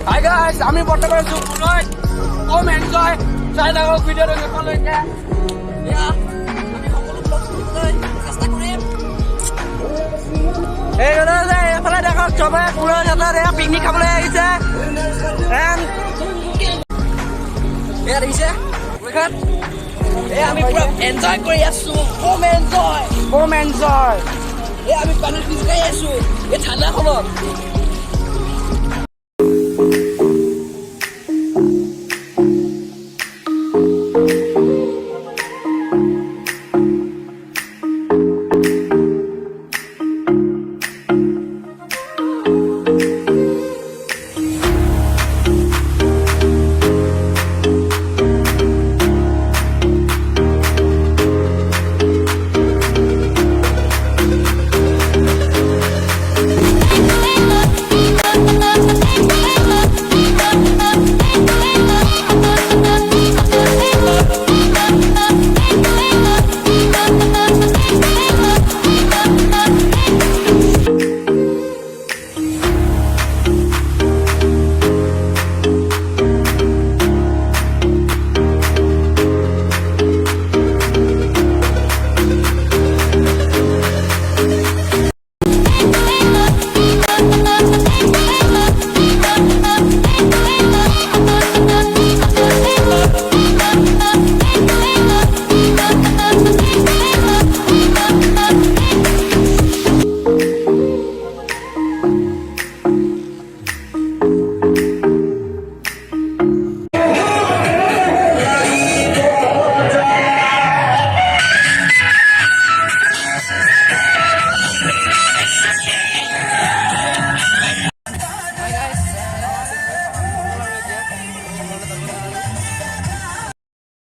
Hi guys, আমি বৰ্তমান জুকলৈ কম enjoy চাই থাকক ভিডিঅ'টো শেষলৈকে। আমি সকলো ব্লগ কৰিবলৈ চেষ্টা কৰিম। এইফালে দেখক চবে পুৰা জেগাত পিকনিক খাবলৈ আহিছে। ইয়াত আহিছে আমি পুৰা এনজয় কৰি আছো। কম এনজয় আমি পানীত খোজকাঢ়ি আছো এই ঠাণ্ডাখনত।